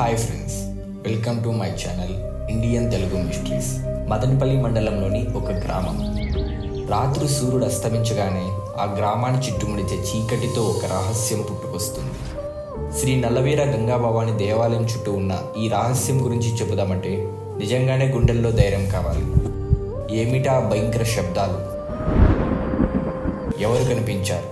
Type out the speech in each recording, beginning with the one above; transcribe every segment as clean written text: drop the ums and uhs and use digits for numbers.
Hi friends, welcome to my channel Indian Telugu mysteries. Madanapalle మండలంలోని ఒక గ్రామం. రాత్రి సూర్యుడు అస్తమించగానే ఆ గ్రామాన్ని చుట్టుముడితే చీకటితో ఒక రహస్యం పుట్టుకొస్తుంది. శ్రీ నల్లవీర గంగాభవాని దేవాలయం చుట్టూ ఉన్న ఈ రహస్యం గురించి చెబుదామంటే నిజంగానే గుండెల్లో ధైర్యం కావాలి. ఏమిటా భయంకర శబ్దాలు? ఎవరు కనిపించారు?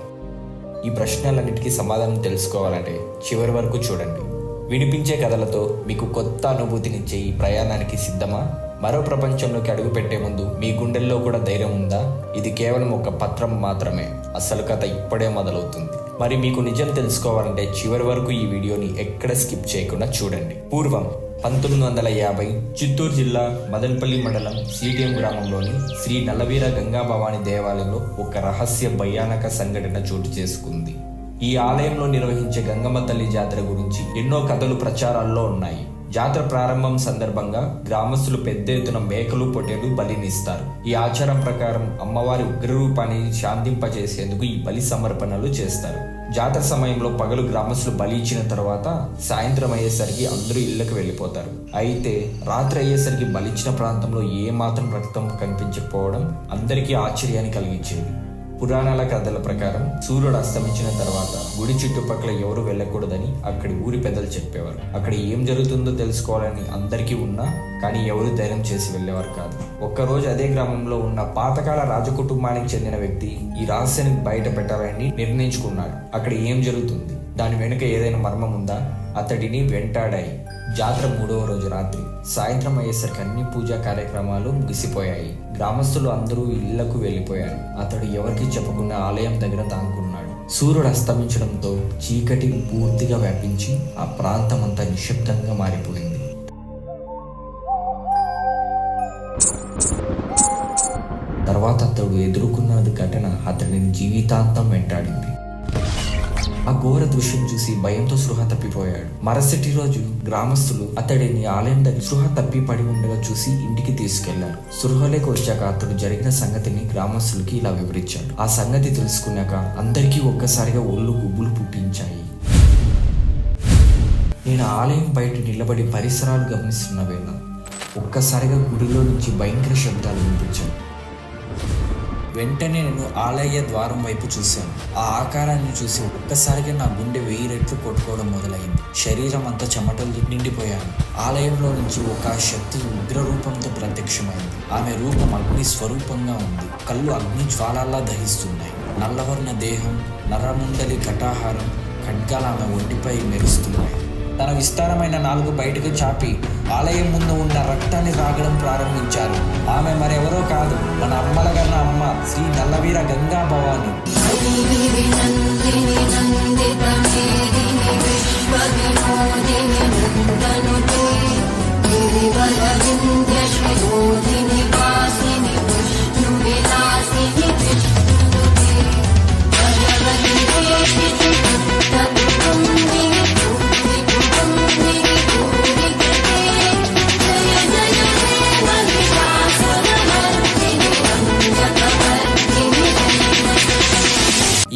ఈ ప్రశ్నలన్నిటికీ సమాధానం తెలుసుకోవాలంటే చివరి వరకు చూడండి. వినిపించే కథలతో మీకు కొత్త అనుభూతినిచ్చే ఈ ప్రయాణానికి సిద్ధమా? మరో ప్రపంచంలోకి అడుగు పెట్టే ముందు మీ గుండెల్లో కూడా ధైర్యం ఉందా? ఇది కేవలం ఒక పత్రం మాత్రమే. అసలు కథ ఇప్పుడే మొదలవుతుంది. మరి మీకు నిజం తెలుసుకోవాలంటే చివరి వరకు ఈ వీడియోని ఎక్కడ స్కిప్ చేయకుండా చూడండి. పూర్వం 1950 చిత్తూరు జిల్లా మదనపల్లి మండలం సిటిఎం గ్రామంలోని శ్రీ నల్లవీర గంగాభవాని దేవాలయంలో ఒక రహస్య భయానక సంఘటన చోటు చేసుకుంది. ఈ ఆలయంలో నిర్వహించే గంగమ్మ తల్లి జాతర గురించి ఎన్నో కథలు ప్రచారాల్లో ఉన్నాయి. జాతర ప్రారంభం సందర్భంగా గ్రామస్తులు పెద్ద ఎత్తున మేకలు, పొట్టేలు బలినిస్తారు. ఈ ఆచారం ప్రకారం అమ్మవారి ఉగ్రరూపాన్ని శాంతింపజేసేందుకు ఈ బలి సమర్పణలు చేస్తారు. జాతర సమయంలో పగలు గ్రామస్తులు బలి ఇచ్చిన తర్వాత సాయంత్రం అయ్యేసరికి అందరూ ఇళ్లకు వెళ్ళిపోతారు. అయితే రాత్రి అయ్యేసరికి బలిచ్చిన ప్రాంతంలో ఏమాత్రం రక్తం కనిపించకపోవడం అందరికీ ఆశ్చర్యాన్ని కలిగించేది. పురాణాల కథల ప్రకారం సూర్యుడు అస్తమించిన తర్వాత గుడి చుట్టుపక్కల ఎవరు వెళ్ళకూడదని అక్కడి ఊరి పెద్దలు చెప్పేవారు. అక్కడ ఏం జరుగుతుందో తెలుసుకోవాలని అందరికీ ఉన్నా కానీ ఎవరు ధైర్యం చేసి వెళ్ళేవారు కాదు. ఒక్కరోజు అదే గ్రామంలో ఉన్న పాతకాల రాజకుటుంబానికి చెందిన వ్యక్తి ఈ రహస్యాన్ని బయట పెట్టాలని నిర్ణయించుకున్నాడు. అక్కడ ఏం జరుగుతుంది, దాని వెనుక ఏదైనా మర్మం ఉందా? అతడిని వెంటాడాయి. జాతర 3వ రోజు రాత్రి సాయంత్రం అయ్యేసరికి అన్ని పూజా కార్యక్రమాలు ముగిసిపోయాయి. గ్రామస్తులు అందరూ ఇళ్లకు వెళ్ళిపోయారు. అతడు ఎవరికి చెప్పకుండా ఆలయం దగ్గర తానుకున్నాడు. సూర్యుడు అస్తమించడంతో చీకటి పూర్తిగా వ్యాపించి ఆ ప్రాంతం అంతా నిశ్శబ్దంగా మారిపోయింది. తర్వాత అతడు ఎదుర్కొన్నది ఘటన అతడిని జీవితాంతం వెంటాడింది. ఆ ఘోర దృశ్యం చూసి భయంతో సృహ తప్పిపోయాడు. మరుసటి రోజు గ్రామస్తులు అతడిని ఆలయం దగ్గర సృహ తప్పి పడి ఉండగా చూసి ఇంటికి తీసుకెళ్లారు. సృహలోకి వచ్చాక అతడు జరిగిన సంగతిని గ్రామస్తులకి ఇలా వివరించాడు. ఆ సంగతి తెలుసుకున్నాక అందరికీ ఒక్కసారిగా ఒళ్ళు గుబ్బులు పుట్టించాయి. నేను ఆలయం బయట నిలబడి పరిసరాలు గమనిస్తున్న వేళ ఒక్కసారిగా గుడిలో నుంచి భయంకర శబ్దాలు వినిపించాయి. వెంటనే నేను ఆలయ ద్వారం వైపు చూశాను. ఆ ఆకారాన్ని చూసి ఒక్కసారిగా నా గుండె 1000 రెట్లు కొట్టుకోవడం మొదలైంది. శరీరం అంతా చెమటలు నిండిపోయాను. ఆలయంలో నుంచి ఒక శక్తి ఉగ్రరూపంతో ప్రత్యక్షమైంది. ఆమె రూపం అగ్ని స్వరూపంగా ఉంది. కళ్ళు అగ్ని జ్వాలలా దహిస్తున్నాయి. నల్లవర్ణ దేహం, నరముండలి కటాహారం, ఖడ్గాలు ఆమె ఒంటిపై మెరుస్తున్నాయి. తన విస్తారమైన నాలుగు బయటకు చాపి ఆలయం ముందు ఉన్న రక్తాన్ని రాగడం ప్రారంభించారు. ఆమె మరెవరో కాదు, మన అమ్మల కన్న అమ్మ శ్రీ నల్లవీర గంగాభవాని.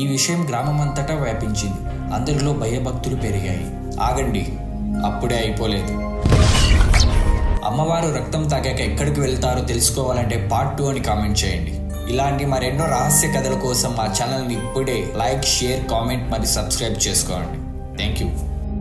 ఈ విషయం గ్రామం అంతటా వ్యాపించింది. అందరిలో భయభక్తులు పెరిగాయి. ఆగండి, అప్పుడే అయిపోలేదు. అమ్మవారు రక్తం తాగాక ఎక్కడికి వెళ్తారో తెలుసుకోవాలంటే పార్ట్ 2 అని కామెంట్ చేయండి. ఇలాంటి మరెన్నో రహస్య కథల కోసం మా ఛానల్ని ఇప్పుడే లైక్, షేర్, కామెంట్ మరియు సబ్స్క్రైబ్ చేసుకోండి. Thank you.